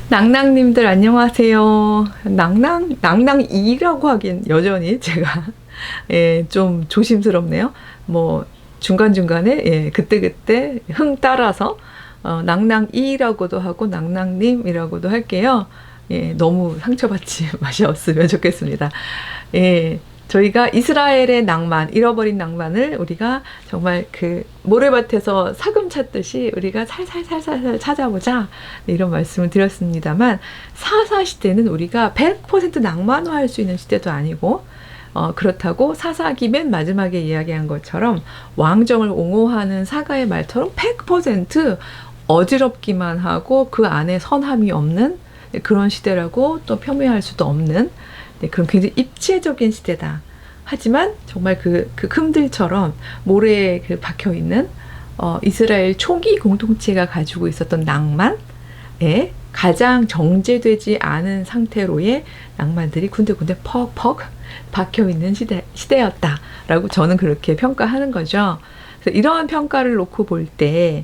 낭낭님들 안녕하세요. 낭낭이라고 하긴 여전히 제가 예, 좀 조심스럽네요. 뭐 중간중간에 예, 그때그때 흥 따라서 낭낭이라고도 하고 낭낭님이라고도 할게요. 예, 너무 상처받지 마셨으면 좋겠습니다. 예, 저희가 이스라엘의 낭만, 잃어버린 낭만을 우리가 정말 그 모래밭에서 사금 찾듯이 우리가 살살살살 찾아보자, 이런 말씀을 드렸습니다만, 사사시대는 우리가 100% 낭만화할 수 있는 시대도 아니고, 그렇다고 사사기 맨 마지막에 이야기한 것처럼 왕정을 옹호하는 사가의 말처럼 100% 어지럽기만 하고 그 안에 선함이 없는 그런 시대라고 또 폄훼할 수도 없는, 그런 굉장히 입체적인 시대다. 하지만 정말 그 금들처럼 모래에 박혀 있는 이스라엘 초기 공동체가 가지고 있었던 낭만에 가장 정제되지 않은 상태로의 낭만들이 군데군데 퍽퍽 박혀 있는 시대였다라고 저는 그렇게 평가하는 거죠. 그래서 이러한 평가를 놓고 볼 때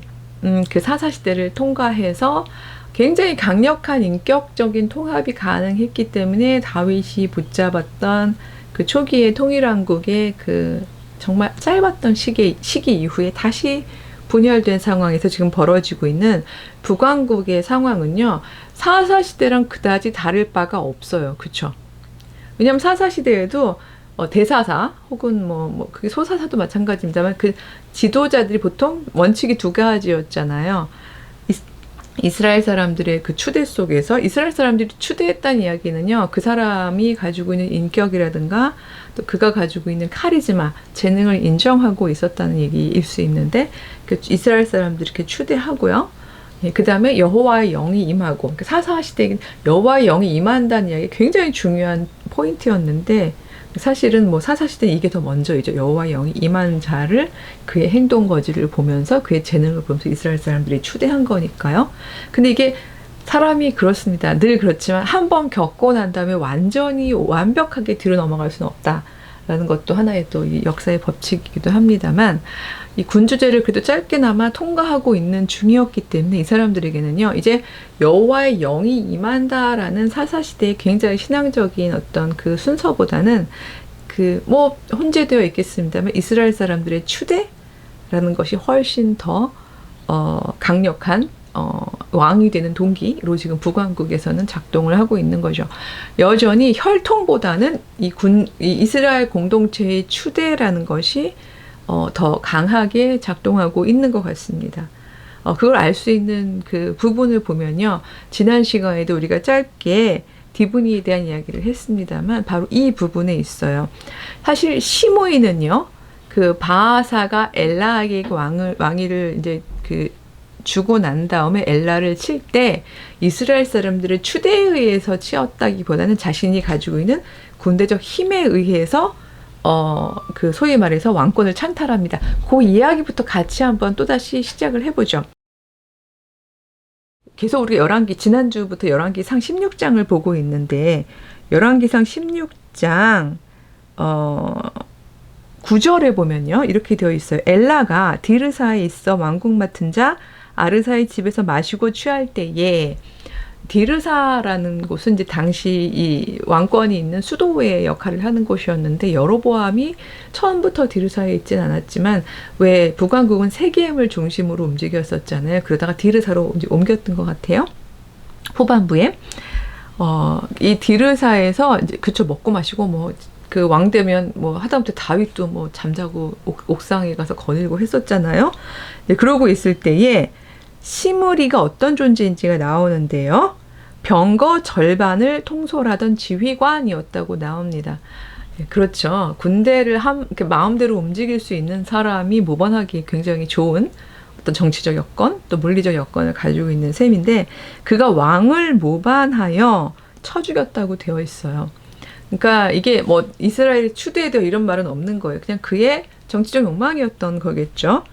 그 사사 시대를 통과해서 굉장히 강력한 인격적인 통합이 가능했기 때문에 다윗이 붙잡았던 그 초기의 통일왕국의 그 정말 짧았던 시기 이후에 다시 분열된 상황에서 지금 벌어지고 있는 북왕국의 상황은요, 사사시대랑 그다지 다를 바가 없어요. 그쵸? 왜냐면 사사시대에도 대사사 혹은 그게 소사사도 마찬가지입니다만, 그 지도자들이 보통 원칙이 두 가지였잖아요. 이스라엘 사람들의 그 추대 속에서, 이스라엘 사람들이 추대했다는 이야기는요, 그 사람이 가지고 있는 인격이라든가 또 그가 가지고 있는 카리즈마, 재능을 인정하고 있었다는 얘기일 수 있는데, 그 이스라엘 사람들이 이렇게 추대하고요. 예, 그 다음에 여호와의 영이 임하고, 사사 시대에 여호와의 영이 임한다는 이야기 굉장히 중요한 포인트였는데, 사실은 사사시대는 이게 더 먼저이죠. 여호와의 영이 임한 자를, 그의 행동 거지를 보면서 그의 재능을 보면서 이스라엘 사람들이 추대한 거니까요. 근데 이게 사람이 그렇습니다. 늘 그렇지만 한 번 겪고 난 다음에 완전히 완벽하게 뒤로 넘어갈 수는 없다라는 것도 하나의 또 이 역사의 법칙이기도 합니다만, 이 군주제를 그래도 짧게나마 통과하고 있는 중이었기 때문에 이 사람들에게는요, 이제 여호와의 영이 임한다라는 사사시대의 굉장히 신앙적인 어떤 그 순서보다는 혼재되어 있겠습니다만 이스라엘 사람들의 추대라는 것이 훨씬 더 강력한 왕이 되는 동기로 지금 북왕국에서는 작동을 하고 있는 거죠. 여전히 혈통보다는 이 이스라엘 공동체의 추대라는 것이 더 강하게 작동하고 있는 것 같습니다. 그걸 알 수 있는 그 부분을 보면요, 지난 시간에도 우리가 짧게 디브니에 대한 이야기를 했습니다만 바로 이 부분에 있어요. 사실 시므이는요, 그 바하사가 엘라에게 왕위를 이제 주고 난 다음에 엘라를 칠 때 이스라엘 사람들의 추대에 의해서 치었다기보다는 자신이 가지고 있는 군대적 힘에 의해서 소위 말해서 왕권을 찬탈합니다. 그 이야기부터 같이 한번 또다시 시작을 해보죠. 계속 우리가 지난주부터 열왕기상 16장을 보고 있는데, 열왕기상 16장 9절에 보면요, 이렇게 되어 있어요. 엘라가 디르사에 있어 왕국 맡은 자 아르사의 집에서 마시고 취할 때에, 디르사라는 곳은 이제 당시 이 왕권이 있는 수도의 역할을 하는 곳이었는데, 여로보암이 처음부터 디르사에 있진 않았지만 왜 북왕국은 세겜을 중심으로 움직였었잖아요. 그러다가 디르사로 이제 옮겼던 것 같아요. 후반부에 이 디르사에서 이제 먹고 마시고 그 왕 되면 하다못해 다윗도 잠자고 옥상에 가서 거닐고 했었잖아요. 네, 그러고 있을 때에 시므리가 어떤 존재인지가 나오는데요. 병거 절반을 통솔하던 지휘관이었다고 나옵니다. 네, 그렇죠. 군대를 마음대로 움직일 수 있는 사람이 모반하기 굉장히 좋은 어떤 정치적 여건, 또 물리적 여건을 가지고 있는 셈인데, 그가 왕을 모반하여 쳐 죽였다고 되어 있어요. 그러니까 이게 이스라엘이 추대되어 이런 말은 없는 거예요. 그냥 그의 정치적 욕망이었던 거겠죠.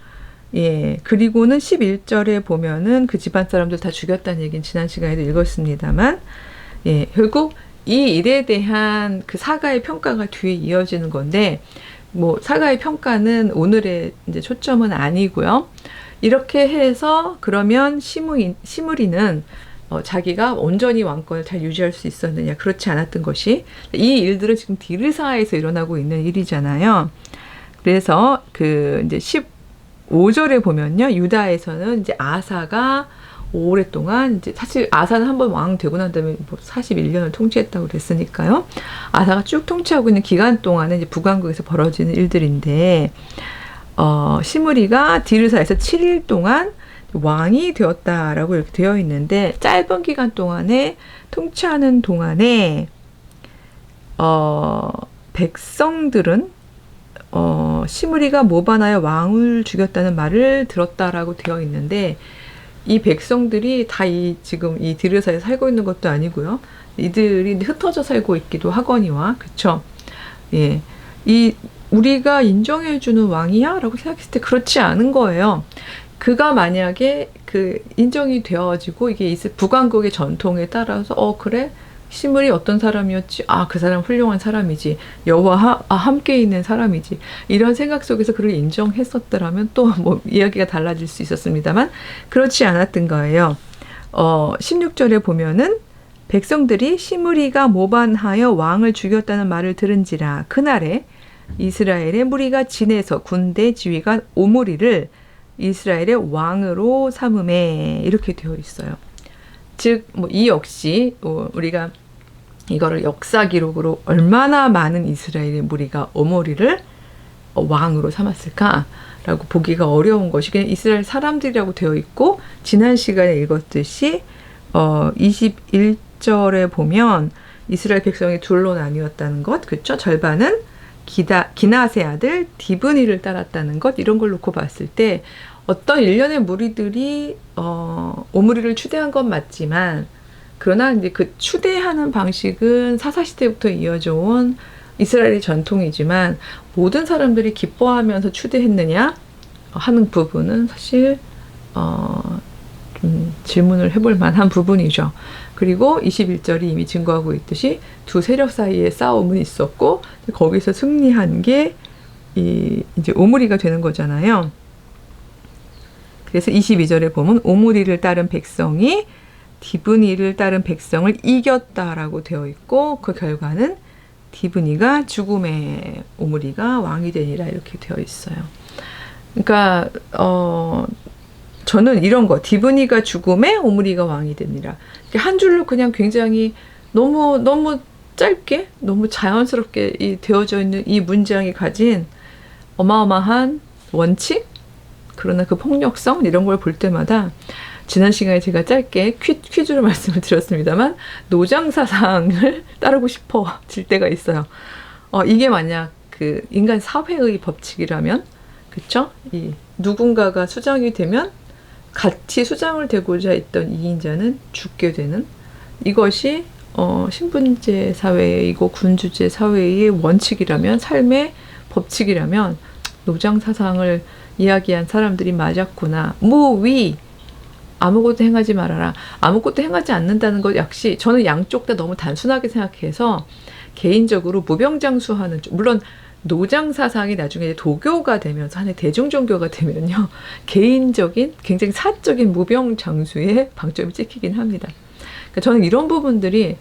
예, 그리고는 11절에 보면은 그 집안 사람들 다 죽였다는 얘기는 지난 시간에도 읽었습니다만, 예, 결국 이 일에 대한 그 사가의 평가가 뒤에 이어지는 건데, 뭐 사가의 평가는 오늘의 이제 초점은 아니고요. 이렇게 해서 그러면 시므리는 자기가 온전히 왕권을 잘 유지할 수 있었느냐? 그렇지 않았던 것이, 이 일들은 지금 디르사에서 일어나고 있는 일이잖아요. 그래서 그 이제 15절에 보면요, 유다에서는 이제 아사가 오랫동안, 이제 사실 아사는 한번 왕 되고 난 다음에 뭐 41년을 통치했다고 그랬으니까요. 아사가 쭉 통치하고 있는 기간 동안에 이제 북왕국에서 벌어지는 일들인데, 시므리가 디르사에서 7일 동안 왕이 되었다라고 이렇게 되어 있는데, 짧은 기간 동안에 통치하는 동안에 백성들은 시므리가 모반하여 왕을 죽였다는 말을 들었다라고 되어 있는데, 이 백성들이 다 지금 이 디르사에 살고 있는 것도 아니고요. 이들이 흩어져 살고 있기도 하거니와, 그쵸? 예. 우리가 인정해주는 왕이야? 라고 생각했을 때 그렇지 않은 거예요. 그가 만약에 인정이 되어지고, 이게 북왕국의 전통에 따라서, 그래? 시므리 어떤 사람이었지? 그 사람 훌륭한 사람이지. 여호와 함께 있는 사람이지. 이런 생각 속에서 그를 인정했었더라면 또 뭐 이야기가 달라질 수 있었습니다만, 그렇지 않았던 거예요. 16절에 보면은 백성들이 시므리가 모반하여 왕을 죽였다는 말을 들은지라 그날에 이스라엘의 무리가 진에서 군대 지휘관 오므리를 이스라엘의 왕으로 삼음에, 이렇게 되어 있어요. 즉, 뭐 이 역시 우리가 이거를 역사 기록으로 얼마나 많은 이스라엘의 무리가 오므리를 왕으로 삼았을까라고 보기가 어려운 것이 그냥 이스라엘 사람들이라고 되어 있고, 지난 시간에 읽었듯이 21절에 보면 이스라엘 백성이 둘로 나뉘었다는 것, 그렇죠? 절반은 기낫의 아들 디브니를 따랐다는 것, 이런 걸 놓고 봤을 때 어떤 일련의 무리들이 오므리를 추대한 건 맞지만, 그러나 이제 그 추대하는 방식은 사사시대부터 이어져 온 이스라엘의 전통이지만, 모든 사람들이 기뻐하면서 추대했느냐 하는 부분은 사실 좀 질문을 해볼 만한 부분이죠. 그리고 21절이 이미 증거하고 있듯이 두 세력 사이에 싸움은 있었고, 거기서 승리한 게 이제 오므리가 되는 거잖아요. 그래서 22절에 보면 오므리를 따른 백성이 디브니를 따른 백성을 이겼다라고 되어 있고, 그 결과는 디브니가 죽음에 오므리가 왕이 되니라, 이렇게 되어 있어요. 그러니까 저는 이런 거, 디브니가 죽음에 오므리가 왕이 되니라, 한 줄로 그냥 굉장히 너무 짧게, 너무 자연스럽게 되어져 있는 이 문장이 가진 어마어마한 원칙, 그러나 그 폭력성, 이런 걸 볼 때마다, 지난 시간에 제가 짧게 퀴즈로 말씀을 드렸습니다만, 노장사상을 따르고 싶어질 때가 있어요. 이게 만약 그 인간 사회의 법칙이라면, 그쵸? 누군가가 수장이 되면 같이 수장을 되고자 했던 이인자는 죽게 되는, 이것이 신분제 사회이고 군주제 사회의 원칙이라면, 삶의 법칙이라면, 노장사상을 이야기한 사람들이 맞았구나. 무위, 아무것도 행하지 말아라. 아무것도 행하지 않는다는 것 역시 저는 양쪽 다 너무 단순하게 생각해서 개인적으로 무병장수하는, 물론 노장사상이 나중에 도교가 되면서 하나의 대중종교가 되면요, 개인적인 굉장히 사적인 무병장수에 방점이 찍히긴 합니다. 그러니까 저는 이런 부분들이,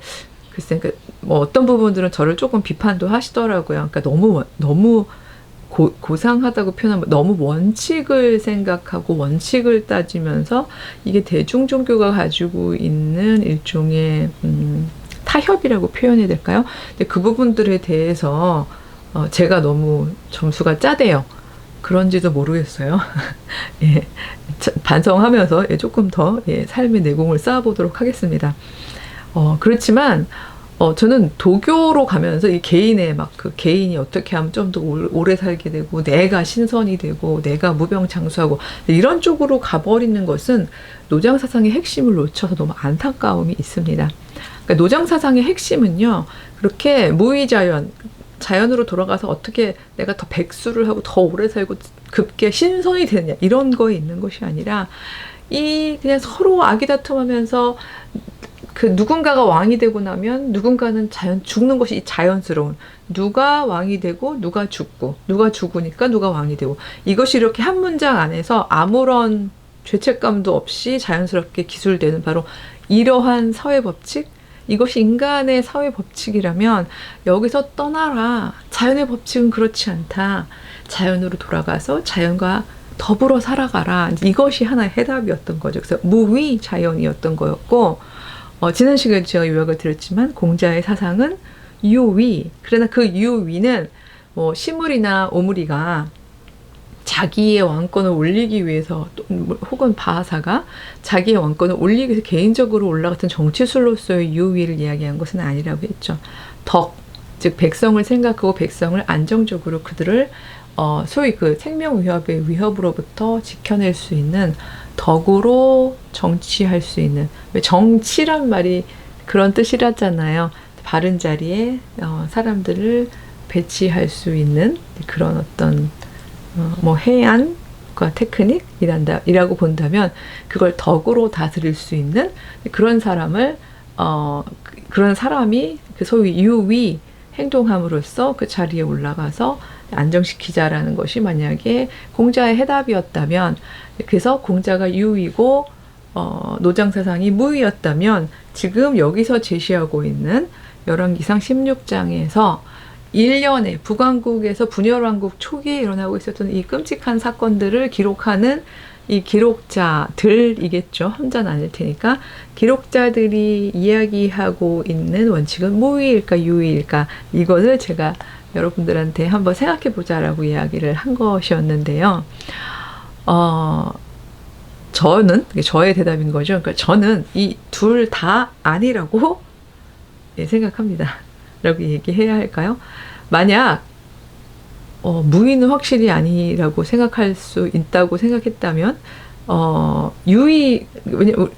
글쎄, 뭐 어떤 부분들은 저를 조금 비판도 하시더라고요. 그러니까 너무 고상하다고 표현하면 너무 원칙을 생각하고 원칙을 따지면서, 이게 대중종교가 가지고 있는 일종의 타협이라고 표현해야 될까요? 근데 그 부분들에 대해서 제가 너무 점수가 짜대요. 그런지도 모르겠어요. 예, 반성하면서 조금 더 삶의 내공을 쌓아보도록 하겠습니다. 그렇지만 저는 도교로 가면서 이 개인의 그 개인이 어떻게 하면 좀 더 오래 살게 되고, 내가 신선이 되고, 내가 무병장수하고, 이런 쪽으로 가버리는 것은 노장사상의 핵심을 놓쳐서 너무 안타까움이 있습니다. 그러니까 노장사상의 핵심은요, 그렇게 자연으로 돌아가서 어떻게 내가 더 백수를 하고 더 오래 살고 급게 신선이 되느냐, 이런 거에 있는 것이 아니라, 그냥 서로 아기다툼하면서 그 누군가가 왕이 되고 나면 누군가는 죽는 것이 자연스러운, 누가 왕이 되고 누가 죽고, 누가 죽으니까 누가 왕이 되고, 이것이 이렇게 한 문장 안에서 아무런 죄책감도 없이 자연스럽게 기술되는 바로 이러한 사회 법칙, 이것이 인간의 사회 법칙이라면 여기서 떠나라. 자연의 법칙은 그렇지 않다. 자연으로 돌아가서 자연과 더불어 살아가라. 이것이 하나의 해답이었던 거죠. 그래서 무위 자연이었던 거였고, 지난 시간에 제가 요약을 드렸지만 공자의 사상은 유위. 그러나 그 유위는 뭐 시물이나 오므리가 자기의 왕권을 올리기 위해서, 혹은 바하사가 자기의 왕권을 올리기 위해서 개인적으로 올라갔던 정치술로서의 유위를 이야기한 것은 아니라고 했죠. 덕, 즉 백성을 생각하고 백성을 안정적으로 그들을 소위 그 생명 위협의 위협으로부터 지켜낼 수 있는 덕으로 정치할 수 있는, 왜 정치란 말이 그런 뜻이라잖아요. 바른 자리에 사람들을 배치할 수 있는 그런 어떤 뭐 해안과 테크닉이라고 본다면 그걸 덕으로 다스릴 수 있는 그런 사람을 그런 사람이 그 소위 유위 행동함으로써 그 자리에 올라가서 안정시키자라는 것이 만약에 공자의 해답이었다면, 그래서 공자가 유위고 노장사상이 무위였다면 지금 여기서 제시하고 있는 열왕기상 16장에서 1년에 북왕국에서 분열왕국 초기에 일어나고 있었던 이 끔찍한 사건들을 기록하는 이 기록자들이겠죠. 혼자는 아닐 테니까. 기록자들이 이야기하고 있는 원칙은 무위일까 유위일까, 이것을 제가 여러분들한테 한번 생각해 보자라고 이야기를 한 것이었는데요. 저는, 저의 대답인 거죠. 그러니까 저는 이 둘 다 아니라고 생각합니다. 라고 얘기해야 할까요? 만약 무위는 확실히 아니라고 생각할 수 있다고 생각했다면 유위, 왜냐면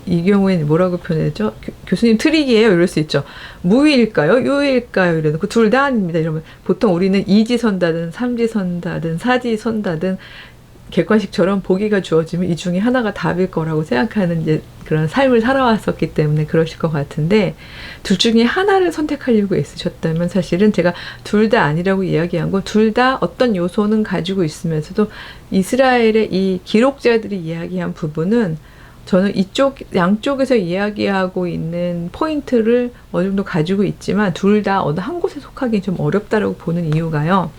이 경우에는 뭐라고 표현했죠? 교수님 트릭이에요? 이럴 수 있죠. 무위일까요? 유위일까요? 이래놓고 둘 다 아닙니다. 이러면 보통 우리는 이지선다든 삼지선다든 사지선다든 객관식처럼 보기가 주어지면 이 중에 하나가 답일 거라고 생각하는 이제 그런 삶을 살아왔었기 때문에 그러실 것 같은데, 둘 중에 하나를 선택하려고 애쓰셨다면 사실은 제가 둘 다 아니라고 이야기한 건 둘 다 어떤 요소는 가지고 있으면서도 이스라엘의 이 기록자들이 이야기한 부분은 저는 양쪽에서 이야기하고 있는 포인트를 어느 정도 가지고 있지만 둘 다 어느 한 곳에 속하기 좀 어렵다라고 보는 이유가요.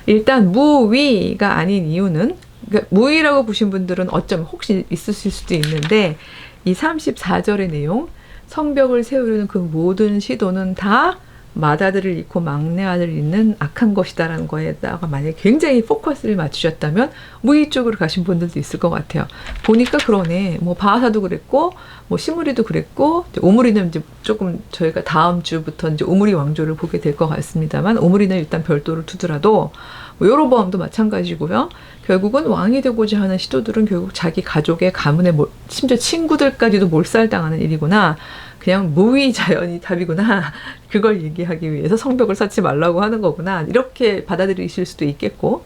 일단 무위가 아닌 이유는, 그러니까 무위라고 보신 분들은 어쩌면 혹시 있으실 수도 있는데, 이 34절의 내용, 성벽을 세우려는 그 모든 시도는 다 맏아들을 잃고 막내 아들을 잃는 악한 것이다라는 거에다가 만약에 굉장히 포커스를 맞추셨다면 무위 쪽으로 가신 분들도 있을 것 같아요. 보니까 그러네. 뭐 바하사도 그랬고, 뭐 시므리도 그랬고, 오므리는 이제 조금 저희가 다음 주부터 이제 오므리 왕조를 보게 될 것 같습니다만, 오므리는 일단 별도로 두더라도 뭐 여로보암도 마찬가지고요. 결국은 왕이 되고자 하는 시도들은 결국 자기 가족의 가문의 심지어 친구들까지도 몰살당하는 일이구나. 그냥 무위 자연이 답이구나. 그걸 얘기하기 위해서 성벽을 쌓지 말라고 하는 거구나. 이렇게 받아들이실 수도 있겠고,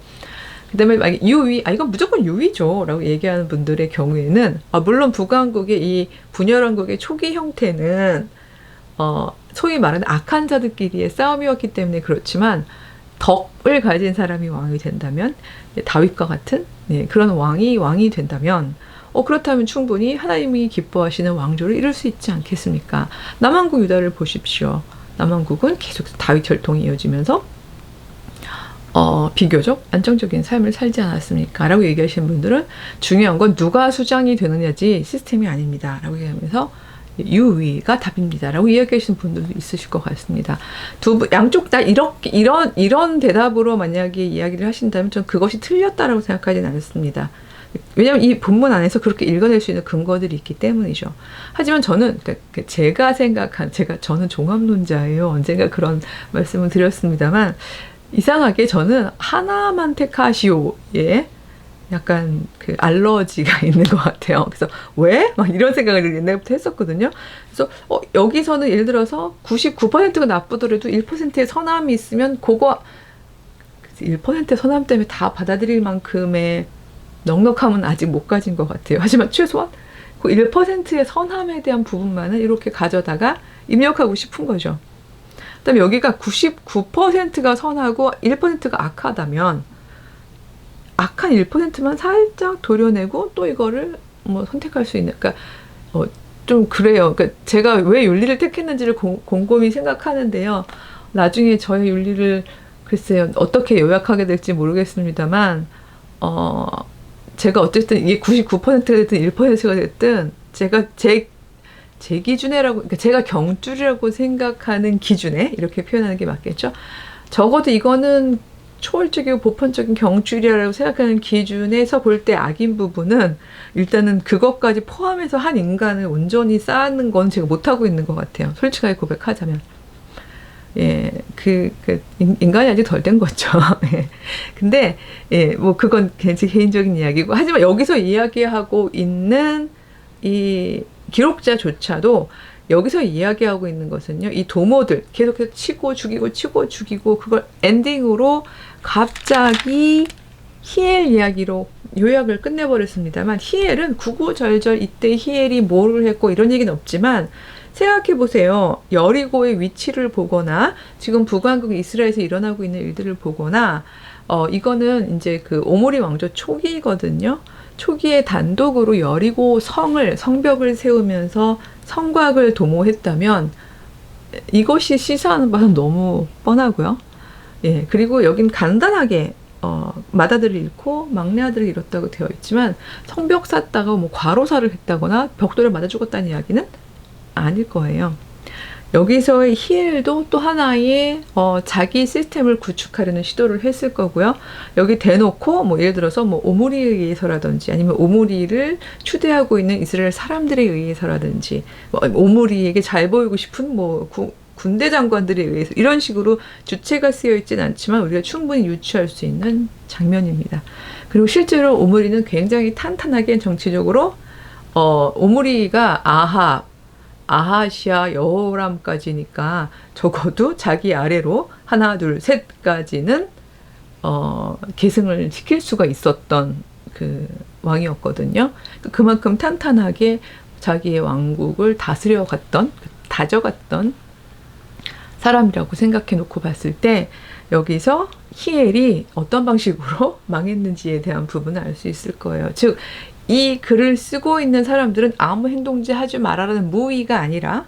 그 다음에 만약에 유위, 이건 무조건 유위죠 라고 얘기하는 분들의 경우에는, 물론 북왕국의 이 분열왕국의 초기 형태는 소위 말하는 악한 자들끼리의 싸움이었기 때문에 그렇지만, 덕을 가진 사람이 왕이 된다면, 다윗과 같은 그런 왕이 된다면, 그렇다면 충분히 하나님이 기뻐하시는 왕조를 이룰 수 있지 않겠습니까? 남왕국 유다를 보십시오. 남왕국은 계속 다윗 혈통이 이어지면서 비교적 안정적인 삶을 살지 않았습니까? 라고 얘기하시는 분들은 중요한 건 누가 수장이 되느냐지 시스템이 아닙니다. 라고 얘기하면서 유위가 답입니다. 라고 이야기하시는 분들도 있으실 것 같습니다. 양쪽 다 이런 대답으로 만약에 이야기를 하신다면 저는 그것이 틀렸다라고 생각하지는 않습니다. 왜냐하면 이 본문 안에서 그렇게 읽어낼 수 있는 근거들이 있기 때문이죠. 하지만 저는 저는 종합론자예요. 언젠가 그런 말씀을 드렸습니다만, 이상하게 저는 하나만 택하시오에 약간 그 알러지가 있는 것 같아요. 그래서 왜? 막 이런 생각을 옛날부터 했었거든요. 그래서 여기서는 예를 들어서 99%가 나쁘더라도 1%의 선함이 있으면 그거 1%의 선함 때문에 다 받아들일 만큼의 넉넉함은 아직 못 가진 것 같아요. 하지만 최소한 그 1%의 선함에 대한 부분만은 이렇게 가져다가 입력하고 싶은 거죠. 그다음에 여기가 99%가 선하고 1%가 악하다면 악한 1%만 살짝 도려내고 또 이거를 뭐 선택할 수 있는, 그러니까 좀 그래요. 그러니까 제가 왜 윤리를 택했는지를 곰곰이 생각하는데요. 나중에 저의 윤리를 글쎄요 어떻게 요약하게 될지 모르겠습니다만 제가 어쨌든 이게 99%가 됐든 1%가 됐든 제가 제 기준에라고, 그러니까 제가 경줄이라고 생각하는 기준에 이렇게 표현하는 게 맞겠죠. 적어도 이거는 초월적이고 보편적인 경줄이라고 생각하는 기준에서 볼 때 악인 부분은 일단은 그것까지 포함해서 한 인간을 온전히 쌓는 건 제가 못하고 있는 것 같아요. 솔직하게 고백하자면. 예, 인간이 아직 덜 된 거죠. 예. 근데, 예, 뭐, 그건 제 개인적인 이야기고. 하지만 여기서 이야기하고 있는 이 기록자조차도 여기서 이야기하고 있는 것은요, 이 도모들 계속해서 치고 죽이고 그걸 엔딩으로 갑자기 히엘 이야기로 요약을 끝내버렸습니다만, 히엘은 구구절절 이때 히엘이 뭐를 했고 이런 얘기는 없지만 생각해 보세요. 여리고의 위치를 보거나 지금 북왕국 이스라엘에서 일어나고 있는 일들을 보거나 이거는 이제 그 오므리 왕조 초기거든요. 초기에 단독으로 여리고 성벽을 세우면서 성곽을 도모했다면 이것이 시사하는 바는 너무 뻔하고요. 예, 그리고 여긴 간단하게 맏아들을 잃고 막내 아들을 잃었다고 되어 있지만 성벽 쌓다가 뭐 과로사를 했다거나 벽돌에 맞아 죽었다는 이야기는 아닐 거예요. 여기서의 히엘도 또 하나의 자기 시스템을 구축하려는 시도를 했을 거고요. 여기 대놓고 뭐 예를 들어서 뭐 오므리에 의해서라든지 아니면 오므리를 추대하고 있는 이스라엘 사람들에 의해서라든지 뭐 오므리에게 잘 보이고 싶은 뭐 군대 장관들에 의해서 이런 식으로 주체가 쓰여 있진 않지만 우리가 충분히 유추할 수 있는 장면입니다. 그리고 실제로 오므리는 굉장히 탄탄하게 정치적으로 오므리가 아하시아 여호람까지니까 적어도 자기 아래로 하나 둘 셋까지는 계승을 시킬 수가 있었던 그 왕이었거든요. 그만큼 탄탄하게 자기의 왕국을 다져갔던 사람이라고 생각해 놓고 봤을 때 여기서 히엘이 어떤 방식으로 망했는지에 대한 부분을 알 수 있을 거예요. 즉 이 글을 쓰고 있는 사람들은 아무 행동지 하지 말아라는 무의가 아니라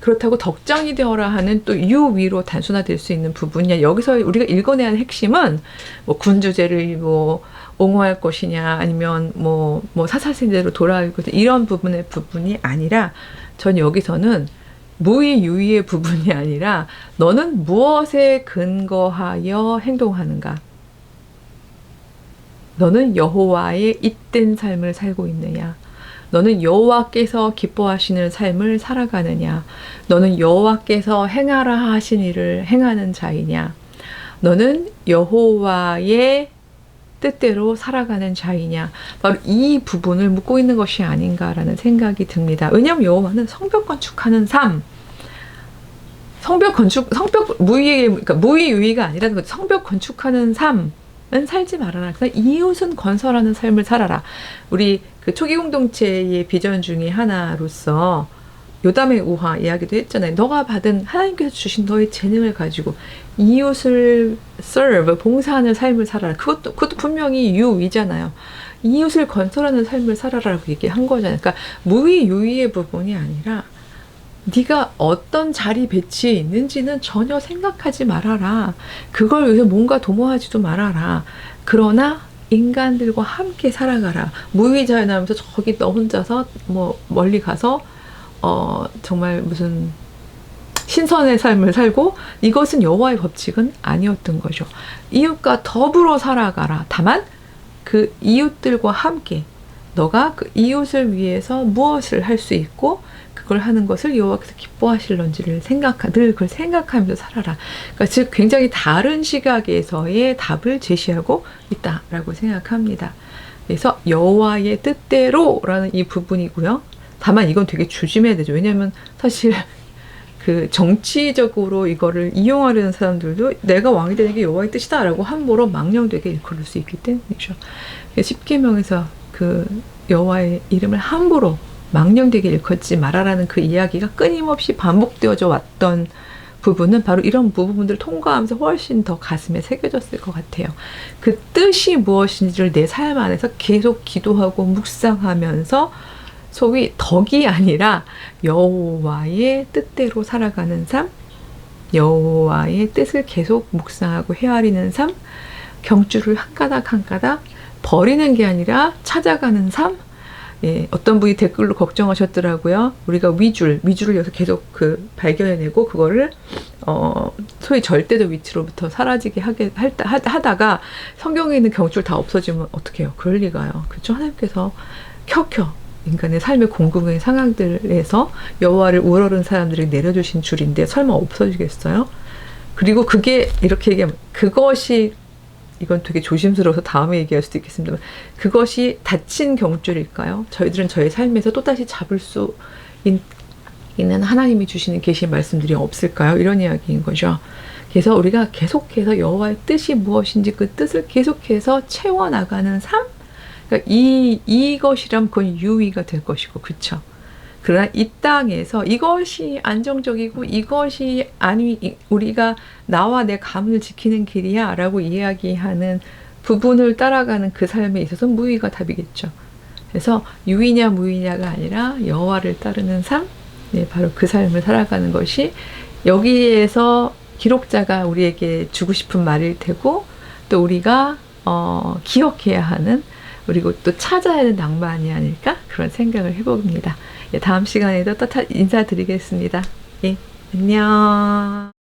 그렇다고 덕장이 되어라 하는 또 유위로 단순화될 수 있는 부분이야. 여기서 우리가 읽어내야 하는 핵심은 뭐 군주제를 뭐 옹호할 것이냐 아니면 뭐 사사세대로 돌아갈 것 이런 부분이 아니라 전 여기서는 무의 유의의 부분이 아니라 너는 무엇에 근거하여 행동하는가? 너는 여호와의 잇된 삶을 살고 있느냐? 너는 여호와께서 기뻐하시는 삶을 살아가느냐? 너는 여호와께서 행하라 하신 일을 행하는 자이냐? 너는 여호와의 뜻대로 살아가는 자이냐? 바로 이 부분을 묻고 있는 것이 아닌가라는 생각이 듭니다. 왜냐하면 여호와는 성벽 건축하는 삶, 그러니까 무의유의가 아니라 성벽 건축하는 삶은 살지 말아라. 그냥 이웃은 건설하는 삶을 살아라. 우리 그 초기 공동체의 비전 중에 하나로서 요담의 우화 이야기도 했잖아요. 너가 받은 하나님께서 주신 너의 재능을 가지고 이웃을 봉사하는 삶을 살아라. 그것도 분명히 유의잖아요. 이웃을 건설하는 삶을 살아라라고 얘기한 거잖아요. 그러니까 무의유의의 부분이 아니라 네가 어떤 자리 배치에 있는지는 전혀 생각하지 말아라. 그걸 위해서 뭔가 도모하지도 말아라. 그러나 인간들과 함께 살아가라. 무의자연하면서 저기 너 혼자서 뭐 멀리 가서 정말 무슨 신선의 삶을 살고 이것은 여호와의 법칙은 아니었던 거죠. 이웃과 더불어 살아가라. 다만 그 이웃들과 함께 너가 그 이웃을 위해서 무엇을 할 수 있고 그걸 하는 것을 여호와께서 기뻐하실런지를 늘 그걸 생각하면서 살아라. 그러니까 즉 굉장히 다른 시각에서의 답을 제시하고 있다라고 생각합니다. 그래서 여호와의 뜻대로라는 이 부분이고요. 다만 이건 되게 조심해야 되죠. 왜냐하면 사실 그 정치적으로 이거를 이용하려는 사람들도 내가 왕이 되는 게 여호와의 뜻이다라고 함부로 망령되게 일컬을 수 있기 때문이죠. 10계명에서 그 여호와의 이름을 함부로 망령되게 일컫지 말아라는 그 이야기가 끊임없이 반복되어져 왔던 부분은 바로 이런 부분들을 통과하면서 훨씬 더 가슴에 새겨졌을 것 같아요. 그 뜻이 무엇인지를 내 삶 안에서 계속 기도하고 묵상하면서 소위 덕이 아니라 여호와의 뜻대로 살아가는 삶, 여호와의 뜻을 계속 묵상하고 헤아리는 삶, 경주를 한 가닥 한 가닥 버리는 게 아니라 찾아가는 삶. 예, 어떤 분이 댓글로 걱정하셨더라고요. 우리가 위주를 여기서 계속 발견해내고 그거를 소위 절대적 위치로부터 사라지게 하다가 성경에 있는 경주를 다 없어지면 어떡해요? 그럴 리가요. 그렇죠? 하나님께서 켜켜 인간의 삶의 공공의 상황들에서 여호와를 우러른 사람들이 내려주신 줄인데 설마 없어지겠어요? 그리고 그게 이렇게 얘기하면 그것이 이건 되게 조심스러워서 다음에 얘기할 수도 있겠습니다만 그것이 닫힌 경줄일까요? 저희들은 저희 삶에서 또다시 잡을 수 있는 하나님이 주시는 계신 말씀들이 없을까요? 이런 이야기인 거죠. 그래서 우리가 계속해서 여호와의 뜻이 무엇인지 그 뜻을 계속해서 채워나가는 삶? 그러니까 이것이라면 그건 유의가 될 것이고 그쵸? 그러나 이 땅에서 이것이 안정적이고 이것이 우리가 나와 내 가문을 지키는 길이야 라고 이야기하는 부분을 따라가는 그 삶에 있어서 무의가 답이겠죠. 그래서 유의냐 무의냐가 아니라 여호와를 따르는 삶, 네, 바로 그 삶을 살아가는 것이 여기에서 기록자가 우리에게 주고 싶은 말일 테고 또 우리가 기억해야 하는 그리고 또 찾아야 하는 낭만이 아닐까 그런 생각을 해봅니다. 예, 다음 시간에도 또 인사드리겠습니다. 예, 안녕.